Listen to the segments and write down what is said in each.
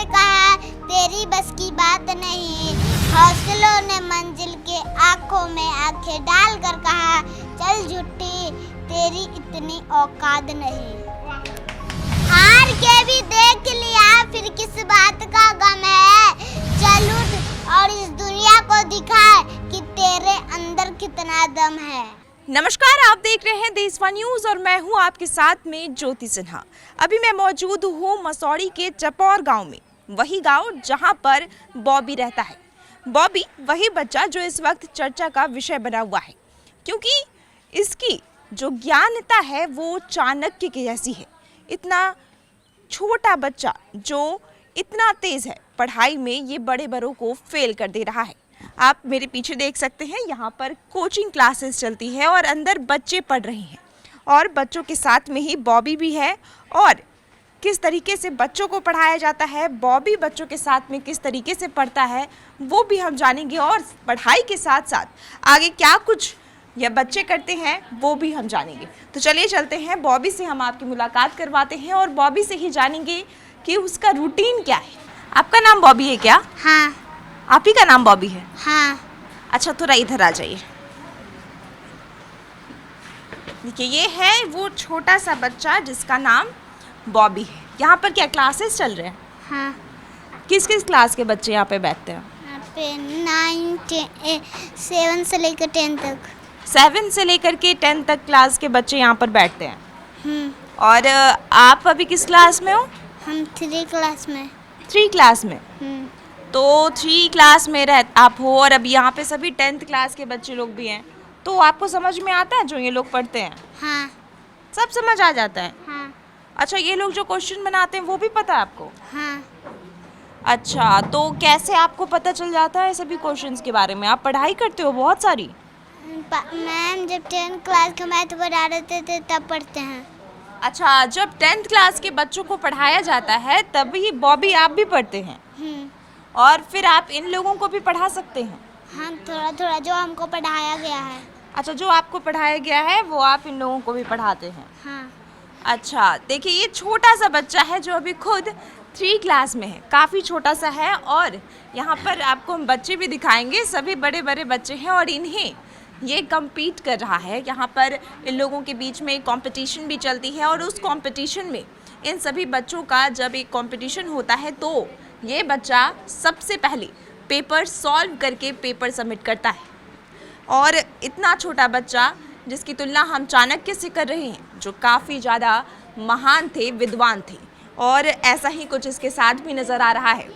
से कहा तेरी बस की बात नहीं। हौसलों ने मंजिल के आंखों में आंखें डाल कर कहा चल झुट्टी तेरी इतनी औकात नहीं। हार के भी देख लिया फिर किस बात का गम है। चल उठ और इस दुनिया को दिखा कि तेरे अंदर कितना दम है। नमस्कार, आप देख रहे हैं देशवाणी न्यूज और मैं हूं आपके साथ में ज्योति सिन्हा। अभी मैं मौजूद हूं मसौड़ी के चपौर गांव में, वही गांव जहां पर बॉबी रहता है। बॉबी वही बच्चा जो इस वक्त चर्चा का विषय बना हुआ है, क्योंकि इसकी जो ज्ञानता है वो चाणक्य की जैसी है। इतना छोटा बच्चा जो इतना तेज है पढ़ाई में, ये बड़े बड़ों को फेल कर दे रहा है। आप मेरे पीछे देख सकते हैं, यहाँ पर कोचिंग क्लासेस चलती है और अंदर बच्चे पढ़ रहे हैं और बच्चों के साथ में ही बॉबी भी है। और किस तरीके से बच्चों को पढ़ाया जाता है, बॉबी बच्चों के साथ में किस तरीके से पढ़ता है, वो भी हम जानेंगे। और पढ़ाई के साथ साथ आगे क्या कुछ यह बच्चे करते हैं वो भी हम जानेंगे। तो चलिए चलते हैं, बॉबी से हम आपकी मुलाकात करवाते हैं और बॉबी से ही जानेंगे कि उसका रूटीन क्या है। आपका नाम बॉबी है क्या? हाँ। आप ही का नाम बॉबी है? हाँ। अच्छा, थोड़ा इधर आ जाइए। देखिए, ये है वो छोटा सा बच्चा जिसका नाम बॉबी है। यहाँ पर क्या क्लासेस चल रहे हैं? हाँ। किस किस क्लास के बच्चे यहाँ पे बैठते हैं? यहाँ पे 7 से लेकर 10 तक। 7 से लेकर के 10 तक क्लास के बच्चे यहाँ पर बैठते हैं। और आप अभी किस क्लास में हो? हम 3 क्लास में। 3 क्लास में? तो 3 क्लास में आप हो और अभी यहाँ पे सभी 10th क्लास के बच्चे लोग भी हैं। तो आपको समझ में आता है जो ये लोग पढ़ते हैं? हाँ। सब समझ आ जाता है? हाँ। अच्छा, ये लोग जो क्वेश्चन बनाते हैं वो भी पता है आपको? हाँ। अच्छा, तो कैसे आपको पता चल जाता है सभी क्वेश्चंस के बारे में? आप पढ़ाई करते हो बहुत सारी? मैम जब 10th क्लास का मैथ पढ़ा रहे थे तब पढ़ते हैं। अच्छा, जब 10th क्लास के बच्चों को पढ़ाया जाता है तभी बॉबी आप भी पढ़ते हैं? और फिर आप इन लोगों को भी पढ़ा सकते हैं? हाँ, थोड़ा थोड़ा जो हमको पढ़ाया गया है। अच्छा, जो आपको पढ़ाया गया है वो आप इन लोगों को भी पढ़ाते हैं? हाँ। अच्छा, देखिए, ये छोटा सा बच्चा है जो अभी खुद 3 क्लास में है, काफ़ी छोटा सा है। और यहाँ पर आपको हम बच्चे भी दिखाएंगे, सभी बड़े बड़े बच्चे हैं और इन्हें ये कम्पीट कर रहा है। यहाँ पर इन लोगों के बीच में एक कॉम्पिटिशन भी चलती है और उस कॉम्पिटिशन में इन सभी बच्चों का जब एक कॉम्पिटिशन होता है तो ये बच्चा सबसे पहले पेपर सॉल्व करके पेपर सबमिट करता है। और इतना छोटा बच्चा जिसकी तुलना हम चाणक्य से कर रहे हैं, जो काफ़ी ज़्यादा महान थे, विद्वान थे, और ऐसा ही कुछ इसके साथ भी नज़र आ रहा है।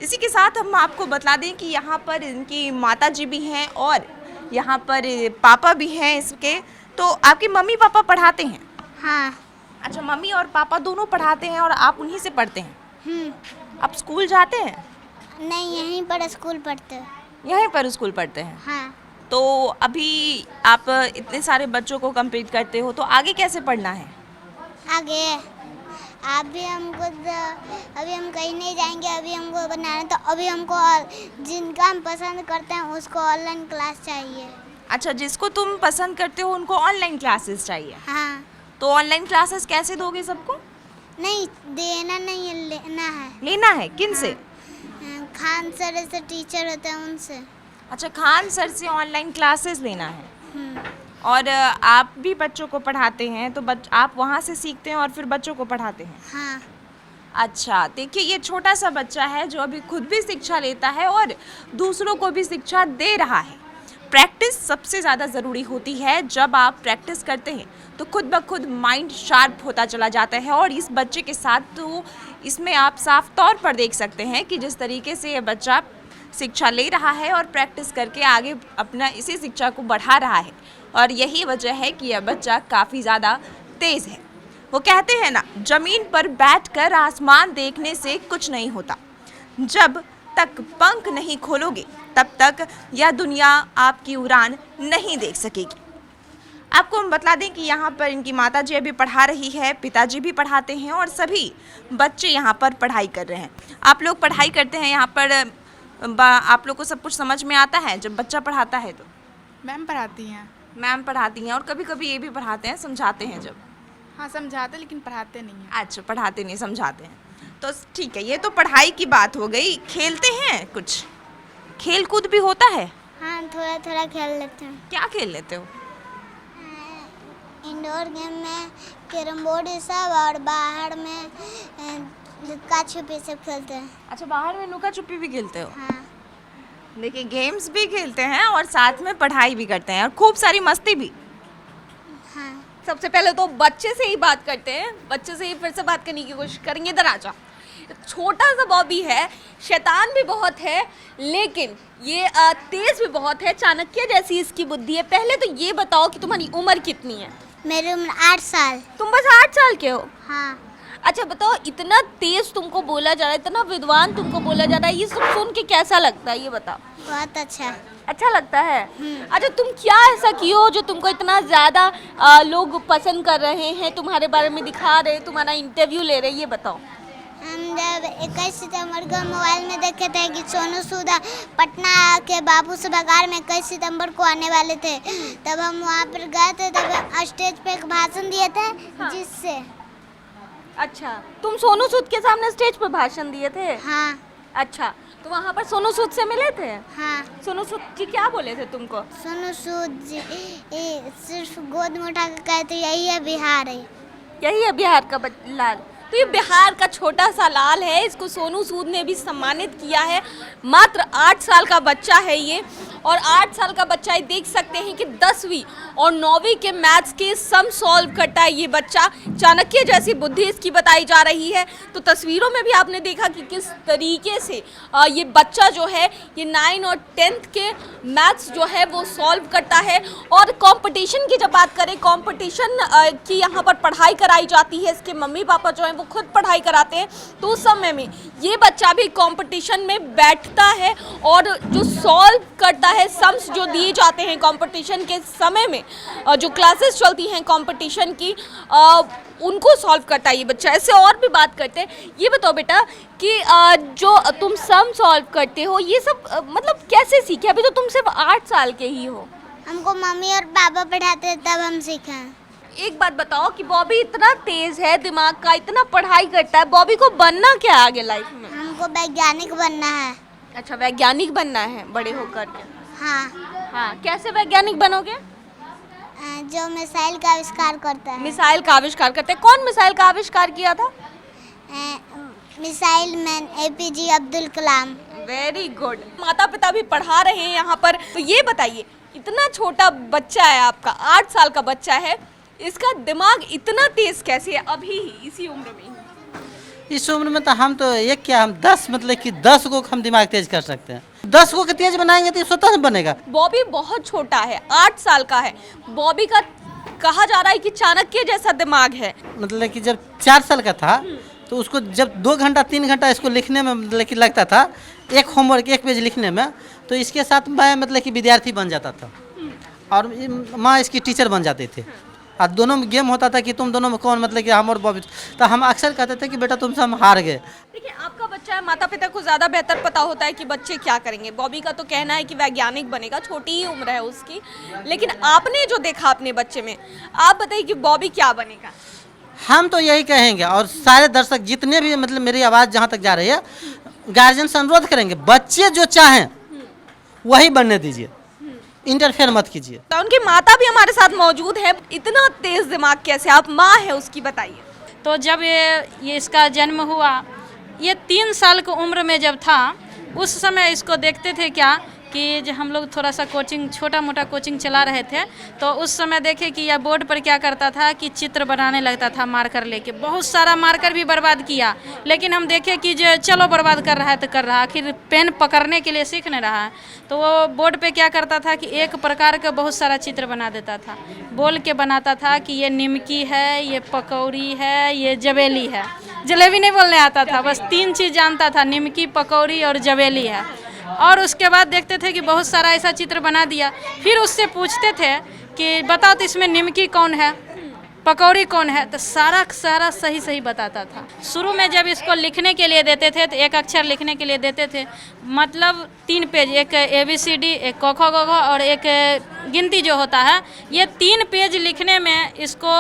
इसी के साथ हम आपको बता दें कि यहाँ पर इनकी माता जी भी हैं और यहाँ पर पापा भी हैं इसके। तो आपके मम्मी पापा पढ़ाते हैं? हाँ। अच्छा, मम्मी और पापा दोनों पढ़ाते हैं और आप उन्हीं से पढ़ते हैं? आप स्कूल जाते हैं? नहीं, यहीं पर स्कूल पढ़ते हैं। यहीं पर स्कूल पढ़ते हैं? हाँ। तो अभी आप इतने सारे बच्चों को कंप्लीट करते हो तो आगे कैसे पढ़ना है? आगे अभी हम कहीं नहीं जाएंगे। अभी हमको बनाना, तो अभी हमको जिनका हम पसंद करते हैं उसको ऑनलाइन क्लास चाहिए। अच्छा, जिसको तुम पसंद करते हो उनको ऑनलाइन क्लासेस चाहिए? हाँ। तो ऑनलाइन क्लासेस कैसे दोगे सबको? नहीं, देना नहीं है, लेना है। लेना है? किन से? खान सर ऐसे टीचर होते हैं उनसे। अच्छा, खान सर से ऑनलाइन क्लासेस लेना है। और आप भी बच्चों को पढ़ाते हैं तो आप वहाँ से सीखते हैं और फिर बच्चों को पढ़ाते हैं? हाँ। अच्छा, देखिए, ये छोटा सा बच्चा है जो अभी खुद भी शिक्षा लेता है और दूसरों को भी शिक्षा दे रहा है। प्रैक्टिस सबसे ज़्यादा ज़रूरी होती है। जब आप प्रैक्टिस करते हैं तो खुद ब खुद माइंड शार्प होता चला जाता है। और इस बच्चे के साथ तो इसमें आप साफ तौर पर देख सकते हैं कि जिस तरीके से ये बच्चा शिक्षा ले रहा है और प्रैक्टिस करके आगे अपना इसी शिक्षा को बढ़ा रहा है। और यही वजह है कि यह बच्चा काफ़ी ज़्यादा तेज़ है। वो कहते हैं ना, ज़मीन पर बैठकर आसमान देखने से कुछ नहीं होता। जब तक पंख नहीं खोलोगे तब तक यह दुनिया आपकी उड़ान नहीं देख सकेगी। आपको हम बता दें कि यहाँ पर इनकी माताजी अभी पढ़ा रही है, पिताजी भी पढ़ाते हैं और सभी बच्चे यहाँ पर पढ़ाई कर रहे हैं। आप लोग पढ़ाई करते हैं यहाँ पर, आप लोग को सब कुछ समझ में आता है जब बच्चा पढ़ाता है तो? मैम पढ़ाती हैं। मैम पढ़ाती हैं और कभी कभी ये भी पढ़ाते हैं, समझाते हैं जब? हाँ, समझाते लेकिन पढ़ाते नहीं हैं। अच्छा, पढ़ाते नहीं, समझाते हैं। तो ठीक है, ये तो पढ़ाई की बात हो गई। खेलते हैं कुछ? खेल कूद भी होता है? हाँ, थोड़ा थोड़ा खेल लेते हैं। क्या खेल लेते हो? इंडोर गेम में कैरम बोर्ड ये सब, और बाहर में लुका छुपी सब खेलते हैं। अच्छा, बाहर में लुका छुपी भी खेलते हो? हाँ। देखिए, गेम्स भी खेलते हैं और साथ में पढ़ाई भी करते हैं और खूब सारी मस्ती भी। हाँ। सबसे पहले तो बच्चे से ही बात करते हैं, बच्चे से ही फिर से बात करने की कोशिश करेंगे। इधर आ जा। छोटा सा बॉबी है, शैतान भी बहुत है, लेकिन ये तेज भी बहुत है। चाणक्य जैसी इसकी बुद्धि है। पहले तो ये बताओ कि तुम्हारी उम्र कितनी है? मेरी उम्र 8 साल। तुम बस 8 साल के हो? हाँ। अच्छा बताओ, इतना तेज तुमको बोला जा रहा है, इतना विद्वान तुमको बोला जा रहा है, ये सब सुन के कैसा लगता है ये बताओ? बहुत अच्छा। अच्छा लगता है। अच्छा, तुम क्या ऐसा किए जो तुमको इतना ज़्यादा लोग पसंद कर रहे हैं, तुम्हारे बारे में दिखा रहे, तुम्हारा इंटरव्यू ले रहे, ये बताओ? हम जब 21 सितंबर को मोबाइल में देखे थे कि सोनू सूद पटना के बाबू सभागार में 21 सितंबर को आने वाले थे, तब हम वहाँ पर गए थे। तब स्टेज पे एक भाषण दिए थे। हाँ। जिससे अच्छा, तुम सोनू सूद के सामने स्टेज पर भाषण दिए थे? हाँ। अच्छा, तो वहाँ पर सोनू सूद से मिले थे? हाँ। सोनू सूद जी क्या बोले थे तुमको? सोनू सूद जी सिर्फ गोद में उठा के कहते यही है बिहार है। यही है बिहार का लाल। तो ये बिहार का छोटा सा लाल है, इसको सोनू सूद ने भी सम्मानित किया है। मात्र 8 साल का बच्चा है ये, और 8 साल का बच्चा, ये देख सकते हैं कि 10वीं और 9वीं के मैथ्स के सम सॉल्व करता है ये बच्चा। चाणक्य जैसी बुद्धि इसकी बताई जा रही है। तो तस्वीरों में भी आपने देखा कि किस तरीके से ये बच्चा जो है ये 9 और 10th के मैथ्स जो है वो सॉल्व करता है। और कंपटीशन की जब बात करें, कंपटीशन की यहाँ पर पढ़ाई कराई जाती है, इसके मम्मी पापा जो हैं वो खुद पढ़ाई कराते हैं। तो उस समय में ये बच्चा भी कंपटीशन में बैठता है और जो सॉल्व करता है, सम्स जो दिए जाते हैं कंपटीशन के समय में, जो क्लासेस चलती हैं कंपटीशन की, उनको सॉल्व करता है ये बच्चा। ऐसे और भी बात करते हैं। ये बताओ बेटा कि जो तुम सम सॉल्व करते हो ये सब मतलब कैसे सीखे? अभी तो तुम सिर्फ 8 साल के ही हो। हमको मम्मी और पापा पढ़ाते तब हम सीखे। एक बात बताओ कि बॉबी इतना तेज है दिमाग का, इतना पढ़ाई करता है, बॉबी को बनना क्या है आगे लाइफ में? हमको वैज्ञानिक बनना है। अच्छा, वैज्ञानिक बनना है बड़े होकर के? हाँ। हाँ, कैसे वैज्ञानिक बनोगे? जो मिसाइल का आविष्कार करता है। मिसाइल का आविष्कार करते हैं। कौन मिसाइल का आविष्कार किया था? Missile man APJ Abdul Kalam. Very good. माता पिता भी पढ़ा रहे हैं यहाँ पर। तो ये बताइए, इतना छोटा बच्चा है आपका, 8 साल का बच्चा है, इसका दिमाग इतना तेज कैसे है अभी ही, इसी उम्र में ही? इस उम्र में तो हम तो एक क्या, हम 10 मतलब कि 10 को हम दिमाग तेज कर सकते हैं। 10 को तेज बनाएंगे तो स्वतः बनेगा। बॉबी बहुत छोटा है, 8 साल का है। बॉबी का कहा जा रहा है कि चाणक्य जैसा दिमाग है। मतलब कि जब 4 साल का था तो उसको जब 2 घंटा 3 घंटा इसको लिखने में मतलब कि लगता था, एक होमवर्क 1 पेज लिखने में, तो इसके साथ मैं मतलब कि विद्यार्थी बन जाता था और माँ इसकी टीचर बन जाते थे। और दोनों में गेम होता था कि तुम दोनों में कौन मतलब कि हम और बॉबी, तो हम अक्सर कहते थे कि बेटा तुमसे हम हार गए। देखिए, आपका बच्चा है, माता पिता को ज़्यादा बेहतर पता होता है कि बच्चे क्या करेंगे। बॉबी का तो कहना है कि वैज्ञानिक बनेगा, छोटी ही उम्र है उसकी, लेकिन आपने जो देखा अपने बच्चे में, आप बताइए कि बॉबी क्या बनेगा? हम तो यही कहेंगे और सारे दर्शक जितने भी मतलब मेरी आवाज़ जहाँ तक जा रही है, गार्जियन से अनुरोध करेंगे बच्चे जो चाहें वही बनने दीजिए, इंटरफेयर मत कीजिए। तो उनके माता भी हमारे साथ मौजूद है। इतना तेज दिमाग कैसे? आप माँ है उसकी, बताइए। तो जब ये इसका जन्म हुआ, ये 3 साल की उम्र में जब था, उस समय इसको देखते थे क्या कि जो हम लोग थोड़ा सा कोचिंग, छोटा मोटा कोचिंग चला रहे थे, तो उस समय देखे कि यह बोर्ड पर क्या करता था कि चित्र बनाने लगता था मार्कर लेके। बहुत सारा मार्कर भी बर्बाद किया, लेकिन हम देखे कि जो चलो बर्बाद कर रहा है तो कर रहा, आखिर पेन पकड़ने के लिए सीख नहीं रहा है। तो वो बोर्ड पे क्या करता था कि एक प्रकार का बहुत सारा चित्र बना देता था, बोल के बनाता था कि ये निमकी है, ये पकौड़ी है, ये जवेली है। जलेबी नहीं बोलने आता था, बस 3 चीज़ जानता था, निमकी, पकौड़ी और जवेली है। और उसके बाद देखते थे कि बहुत सारा ऐसा चित्र बना दिया। फिर उससे पूछते थे कि बताओ तो इसमें निमकी कौन है, पकौड़ी कौन है, तो सारा सही बताता था। शुरू में जब इसको लिखने के लिए देते थे तो एक अक्षर लिखने के लिए देते थे, मतलब 3 पेज, एक ABCD, एक क ख ग घ और एक गिनती जो होता है, ये 3 पेज लिखने में इसको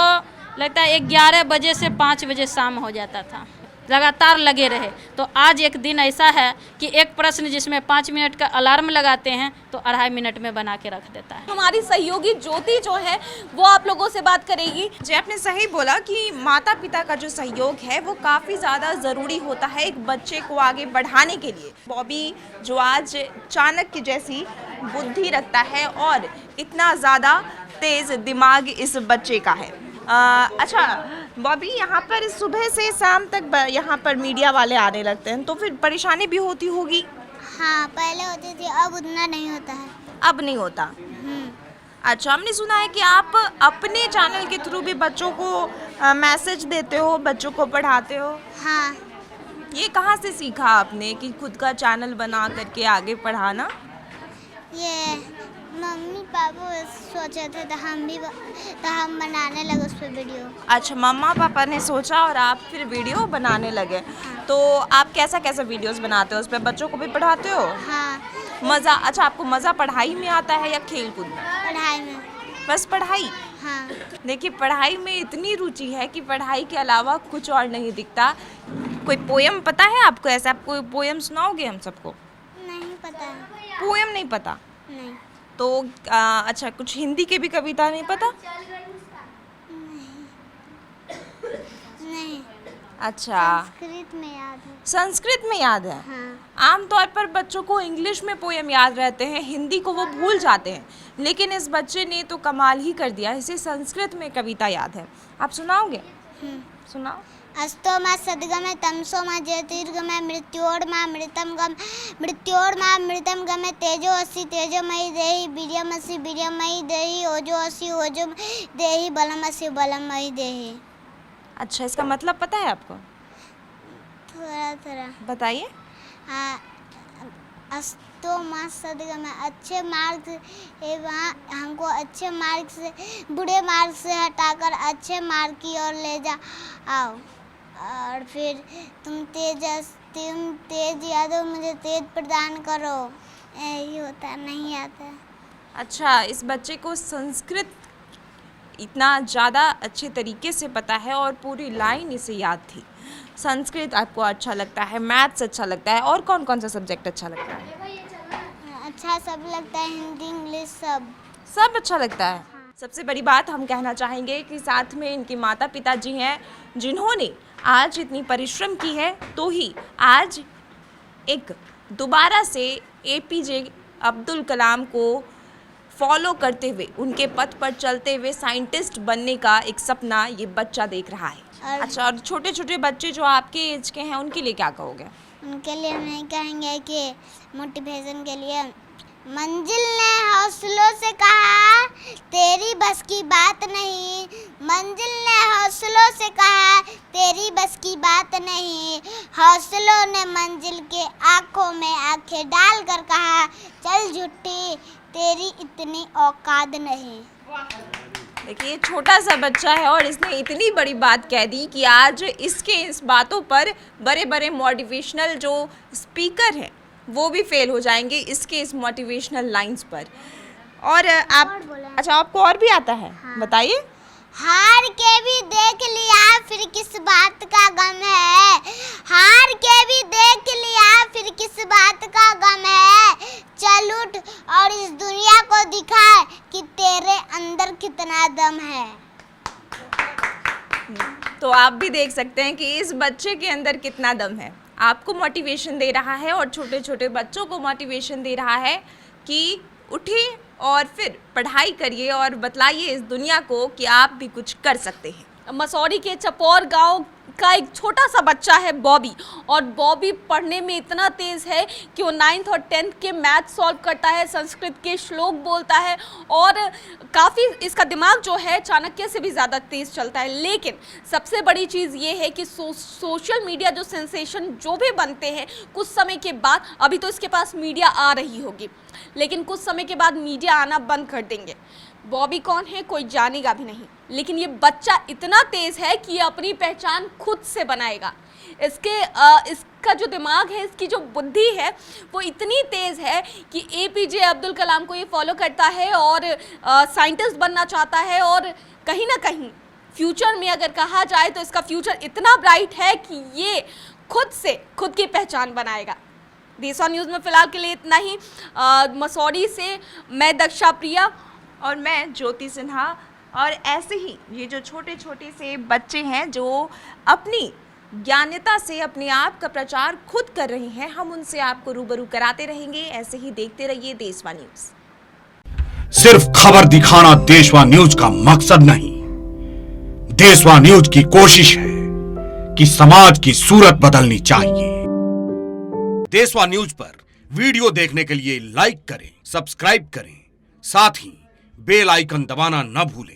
लगता है 11 बजे से 5 बजे शाम हो जाता था। लगातार लगे रहे। तो आज एक दिन ऐसा है कि एक प्रश्न जिसमें 5 मिनट का अलार्म लगाते हैं तो 2.5 मिनट में बना के रख देता है। हमारी सहयोगी ज्योति जो है वो आप लोगों से बात करेगी। जी, आपने सही बोला कि माता पिता का जो सहयोग है वो काफ़ी ज़्यादा ज़रूरी होता है एक बच्चे को आगे बढ़ाने के लिए। बॉबी जो आज चाणक्य जैसी बुद्धि रखता है और इतना ज़्यादा तेज़ दिमाग इस बच्चे का है। अच्छा बॉबी, यहाँ पर सुबह से शाम तक यहाँ पर मीडिया वाले आने लगते हैं तो फिर परेशानी भी होती होगी? हाँ, पहले होती थी, अब उतना नहीं होता है। अब नहीं होता। अच्छा, हमने सुना है कि आप अपने चैनल के थ्रू भी बच्चों को मैसेज देते हो, बच्चों को पढ़ाते हो। हाँ, ये कहाँ से सीखा आपने कि खुद का चैनल बना करके आगे पढ़ाना? ये मम्मी पापा सोचे थे तो हम बनाने लगे उस पर वीडियो। अच्छा, मम्मा पापा ने सोचा और आप फिर वीडियो बनाने लगे। तो आप कैसा कैसा वीडियोस बनाते हो, उस पर बच्चों को भी पढ़ाते हो? हाँ, मज़ा, अच्छा आपको मज़ा पढ़ाई में आता है या खेल कूद में? पढ़ाई में। बस पढ़ाई? हाँ, देखिए, पढ़ाई में इतनी रुचि है कि पढ़ाई के अलावा कुछ और नहीं दिखता। कोई पोयम पता है आपको? ऐसा आप कोई पोयम सुनाओगे हम सबको? नहीं पता है। पोयम नहीं पता? नहीं। तो अच्छा, कुछ हिंदी के भी कविता नहीं पता? नहीं। अच्छा, संस्कृत में याद है। संस्कृत में याद है। हाँ। आमतौर पर बच्चों को इंग्लिश में पोयम याद रहते हैं, हिंदी को वो भूल जाते हैं, लेकिन इस बच्चे ने तो कमाल ही कर दिया, इसे संस्कृत में कविता याद है। आप सुनाओगे? सुनाओ। अस्तो मा सद्गमे तमसो मा ज्योतिर्गमे मृत्योर्मा मृतम गमे तेजो असि तेजोमयी देहि वीर्यमसि वीर्यमयी देहि ओजो असि ओजो देहि बलमसि बलमयी देहि। अच्छा, इसका मतलब पता है आपको? थोड़ा थोड़ा बताइए। अस्तो मा सद्गमे अच्छे मार्ग से वहाँ हमको अच्छे मार्ग से बुरे मार्ग से हटाकर अच्छे मार्ग की ओर ले जा आओ, और फिर तुम तेज यादो मुझे तेज प्रदान करो। यही होता, नहीं आता। अच्छा, इस बच्चे को संस्कृत इतना ज़्यादा अच्छे तरीके से पता है और पूरी लाइन इसे याद थी। संस्कृत आपको अच्छा लगता है, मैथ्स अच्छा लगता है, और कौन कौन सा सब्जेक्ट अच्छा लगता है? अच्छा सब लगता है, हिंदी इंग्लिश सब अच्छा लगता है। सबसे बड़ी बात हम कहना चाहेंगे कि साथ में इनके माता पिता जी हैं जिन्होंने आज इतनी परिश्रम की है, तो ही आज एक दोबारा से APJ अब्दुल कलाम को फॉलो करते हुए, उनके पथ पर चलते हुए साइंटिस्ट बनने का एक सपना ये बच्चा देख रहा है। अच्छा, और छोटे छोटे बच्चे जो आपके एज के हैं उनके लिए क्या कहोगे? उनके लिए नहीं कहेंगे कि मोटिवेशन के लिए, मंजिल ने हौसलों से कहा तेरी बस की बात नहीं, मंजिल ने हौसलों से कहा तेरी बस की बात नहीं, हौसलों ने मंजिल के आँखों में आंखें डाल कर कहा चल झुट्टी तेरी इतनी औकात नहीं। देखिए, छोटा सा बच्चा है और इसने इतनी बड़ी बात कह दी कि आज इसके इस बातों पर बड़े बड़े मोटिवेशनल जो स्पीकर हैं वो भी फेल हो जाएंगे इसके इस मोटिवेशनल लाइंस पर। और आप, अच्छा आपको और भी आता है? हाँ। बताइए। हार के भी देख लिया फिर किस बात का गम है, हार के भी देख लिया फिर किस बात का गम है, चल उठ और इस दुनिया को दिखा कि तेरे अंदर कितना दम है। तो आप भी देख सकते हैं कि इस बच्चे के अंदर कितना दम है। आपको मोटिवेशन दे रहा है और छोटे छोटे बच्चों को मोटिवेशन दे रहा है कि उठिए और फिर पढ़ाई करिए और बतलाइए इस दुनिया को कि आप भी कुछ कर सकते हैं। मसौरी के चपौर गांव का एक छोटा सा बच्चा है बॉबी, और बॉबी पढ़ने में इतना तेज़ है कि वो 9th और 10th के मैथ सॉल्व करता है, संस्कृत के श्लोक बोलता है, और काफ़ी इसका दिमाग जो है चाणक्य से भी ज़्यादा तेज़ चलता है। लेकिन सबसे बड़ी चीज़ ये है कि सोशल मीडिया जो सेंसेशन जो भी बनते हैं कुछ समय के बाद, अभी तो इसके पास मीडिया आ रही होगी लेकिन कुछ समय के बाद मीडिया आना बंद कर देंगे। बॉबी कौन है कोई जानेगा भी नहीं, लेकिन ये बच्चा इतना तेज़ है कि ये अपनी पहचान खुद से बनाएगा। इसका जो दिमाग है, इसकी जो बुद्धि है वो इतनी तेज़ है कि APJ अब्दुल कलाम को ये फॉलो करता है और साइंटिस्ट बनना चाहता है, और कहीं ना कहीं फ्यूचर में अगर कहा जाए तो इसका फ्यूचर इतना ब्राइट है कि ये खुद की पहचान बनाएगा। देश वन न्यूज़ में फिलहाल के लिए इतना ही। मसौड़ी से मैं दक्षा प्रिया और मैं ज्योति सिन्हा। और ऐसे ही ये जो छोटे छोटे से बच्चे हैं जो अपनी ज्ञानता से अपने आप का प्रचार खुद कर रहे हैं, हम उनसे आपको रूबरू कराते रहेंगे। ऐसे ही देखते रहिए देश वन न्यूज़। सिर्फ खबर दिखाना देश वन न्यूज का मकसद नहीं, देश वन न्यूज की कोशिश है कि समाज की सूरत बदलनी चाहिए। देश वन न्यूज पर वीडियो देखने के लिए लाइक करें, सब्सक्राइब करें, साथ ही बेल आइकन दबाना न भूलें।